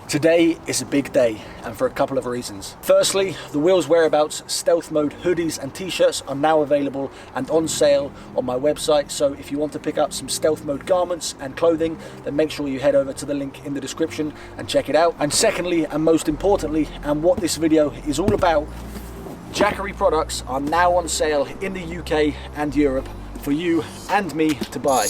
Today is a big day, and for a couple of reasons. Firstly, the Wheels Whereabouts Stealth Mode hoodies and t-shirts are now available and on sale on my website, so if you want to pick up some Stealth Mode garments and clothing, then make sure you head over to the link in the description and check it out. And secondly, and most importantly, and what this video is all about, Jackery products are now on sale in the UK and Europe for you and me to buy.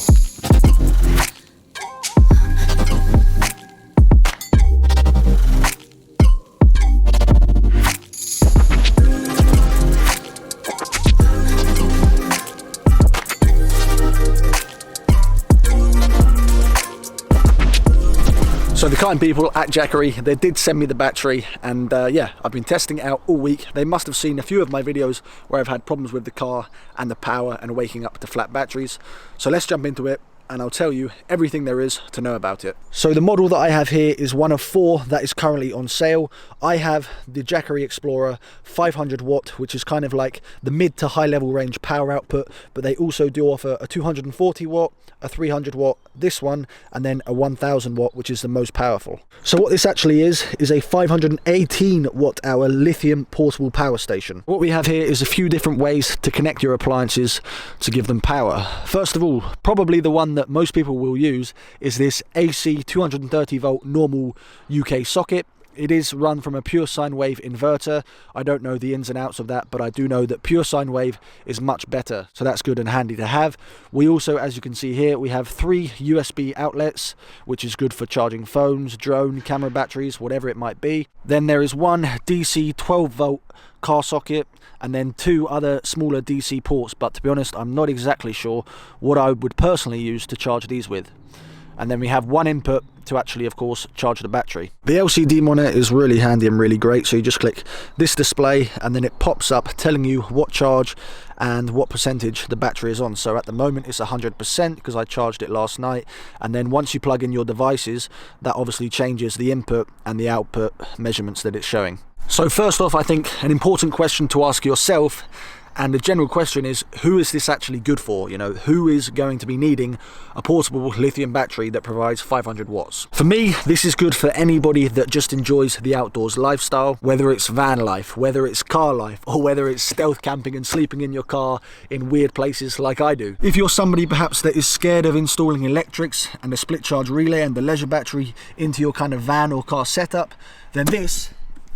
So the kind people at Jackery, they did send me the battery, and yeah, I've been testing it out all week. They must have seen a few of my videos where I've had problems with the car and the power and waking up to flat batteries. So let's jump into it and I'll tell you everything there is to know about it. So the model that I have here is one of 4 that is currently on sale. I have the Jackery Explorer 500 watt, which is kind of like the mid to high level range power output, but they also do offer a 240 watt, a 300 watt, this one, and then a 1000 watt, which is the most powerful. So what this actually is a 518 watt hour lithium portable power station. What we have here is a few different ways to connect your appliances to give them power. First of all, probably the one that most people will use is this AC 230 volt normal UK socket. It is run from a pure sine wave inverter. I don't know the ins and outs of that, but I do know that pure sine wave is much better, so that's good and handy to have. We also, as you can see here, we have 3 USB outlets, which is good for charging phones, drone, camera batteries, whatever it might be. Then there is one DC 12 volt car socket, and then 2 other smaller DC ports, but to be honest, I'm not exactly sure what I would personally use to charge these with. And then we have one input to actually, of course, charge the battery. The LCD monitor is really handy and really great, so you just click this display and then it pops up telling you what charge and what percentage the battery is on. So at the moment it's 100% because I charged it last night, and then once you plug in your devices, that obviously changes the input and the output measurements that it's showing. So first off, I think an important question to ask yourself, and the general question is, who is this actually good for? You know, who is going to be needing a portable lithium battery that provides 500 watts? For me, this is good for anybody that just enjoys the outdoors lifestyle, whether it's van life, whether it's car life, or whether it's stealth camping and sleeping in your car in weird places like I do. If you're somebody perhaps that is scared of installing electrics and a split charge relay and the leisure battery into your kind of van or car setup, then this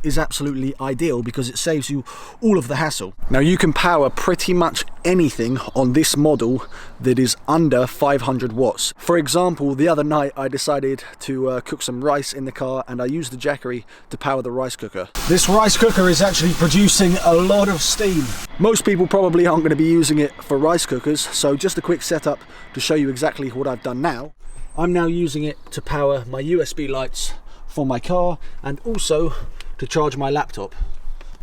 is absolutely ideal because it saves you all of the hassle. Now you can power pretty much anything on this model that is under 500 watts. For example, the other night I decided to cook some rice in the car, and I used the Jackery to power the rice cooker. This rice cooker is actually producing a lot of steam. Most people probably aren't going to be using it for rice cookers, so just a quick setup to show you exactly what I've done now. I'm now using it to power my USB lights for my car and also to charge my laptop.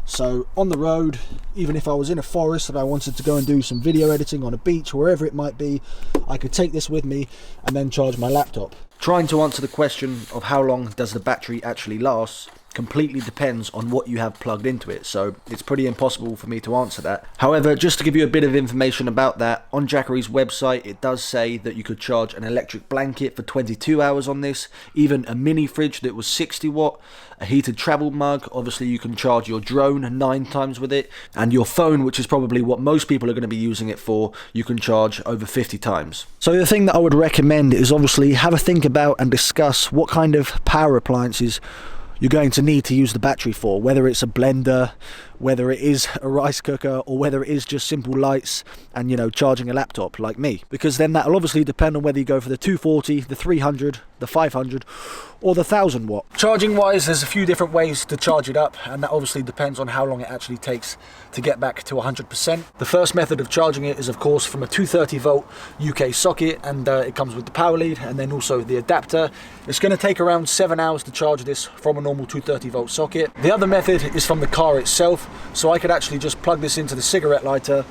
So on the road, even if I was in a forest and I wanted to go and do some video editing on a beach, wherever it might be, I could take this with me and then charge my laptop. Trying to answer the question of how long does the battery actually last completely depends on what you have plugged into it, so it's pretty impossible for me to answer that. However, just to give you a bit of information about that, on Jackery's website it does say that you could charge an electric blanket for 22 hours on this, even a mini fridge that was 60 watt, a heated travel mug, obviously you can charge your drone 9 times with it, and your phone, which is probably what most people are going to be using it for, you can charge over 50 times. So the thing that I would recommend is obviously have a think about and discuss what kind of power appliances you're going to need to use the battery for, whether it's a blender, whether it is a rice cooker, or whether it is just simple lights and, you know, charging a laptop like me. Because then that'll obviously depend on whether you go for the 240, the 300, the 500, or the 1000 watt. Charging wise, there's a few different ways to charge it up, and that obviously depends on how long it actually takes to get back to 100%. The first method of charging it is of course from a 230 volt UK socket, and it comes with the power lead and then also the adapter. It's going to take around 7 hours to charge this from a normal 230 volt socket. The other method is from the car itself, so I could actually just plug this into the cigarette lighter,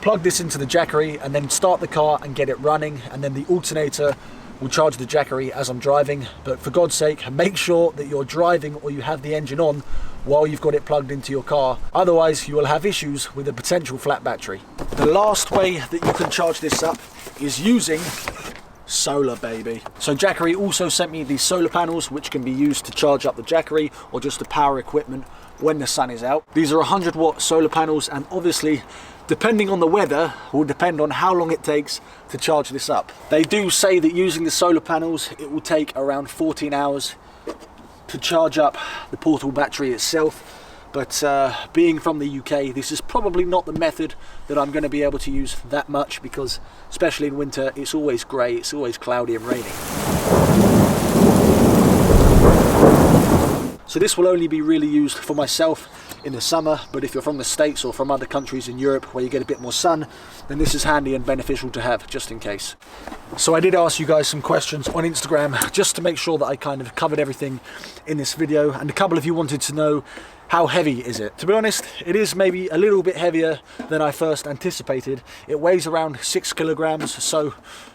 plug this into the Jackery, and then start the car and get it running, and then the alternator will charge the Jackery as I'm driving. But for God's sake, make sure that you're driving or you have the engine on while you've got it plugged into your car, otherwise you will have issues with a potential flat battery. The last way that you can charge this up is using Solar, baby. So Jackery also sent me these solar panels, which can be used to charge up the Jackery or just to power equipment when the sun is out. These are 100-watt solar panels, and obviously, depending on the weather, will depend on how long it takes to charge this up. They do say that using the solar panels, it will take around 14 hours to charge up the portable battery itself. But being from the UK, this is probably not the method that I'm going to be able to use that much, because especially in winter, it's always grey, it's always cloudy and raining. So this will only be really used for myself in the summer, but if you're from the States or from other countries in Europe where you get a bit more sun, then this is handy and beneficial to have, just in case. So I did ask you guys some questions on Instagram just to make sure that I kind of covered everything in this video, and a couple of you wanted to know, how heavy is it? To be honest, it is maybe a little bit heavier than I first anticipated. It weighs around 6 kilograms, so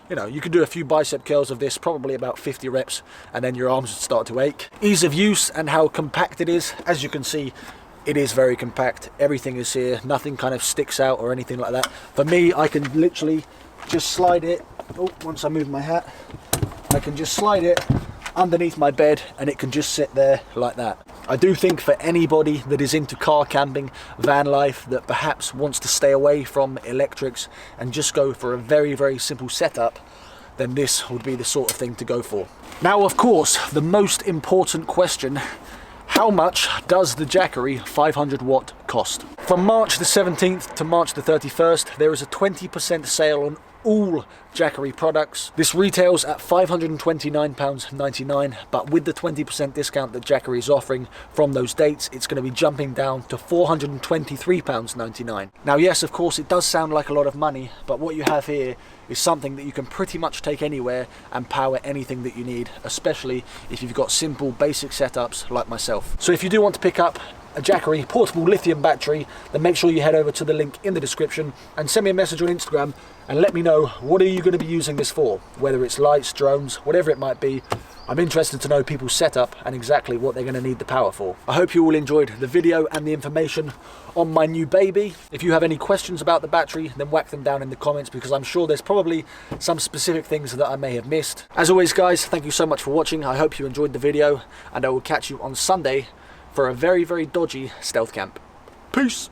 you know, you could do a few bicep curls of this, probably about 50 reps, and then your arms would start to ache. Ease of use and how compact it is, as you can see, it is very compact. Everything is here, nothing kind of sticks out or anything like that. For me, I can literally just slide it, once I move my hat, I can just slide it underneath my bed and it can just sit there like that. I do think for anybody that is into car camping, van life, that perhaps wants to stay away from electrics and just go for a very, very simple setup, then this would be the sort of thing to go for. Now, of course, the most important question: how much does the Jackery 500 watt cost? From March the 17th to March the 31st, there is a 20% sale on all Jackery products. This retails at £529.99, but with the 20% discount that Jackery is offering from those dates, it's going to be jumping down to £423.99. Now, yes, of course, it does sound like a lot of money, but what you have here is something that you can pretty much take anywhere and power anything that you need, especially if you've got simple, basic setups like myself. So if you do want to pick up a Jackery portable lithium battery, then make sure you head over to the link in the description and send me a message on Instagram and let me know, what are you going to be using this for? Whether it's lights, drones, whatever it might be. I'm interested to know people's setup and exactly what they're going to need the power for. I hope you all enjoyed the video and the information on my new baby. If you have any questions about the battery, then whack them down in the comments, because I'm sure there's probably some specific things that I may have missed. As always, guys, thank you so much for watching. I hope you enjoyed the video, and I will catch you on Sunday for a very, very dodgy stealth camp. Peace!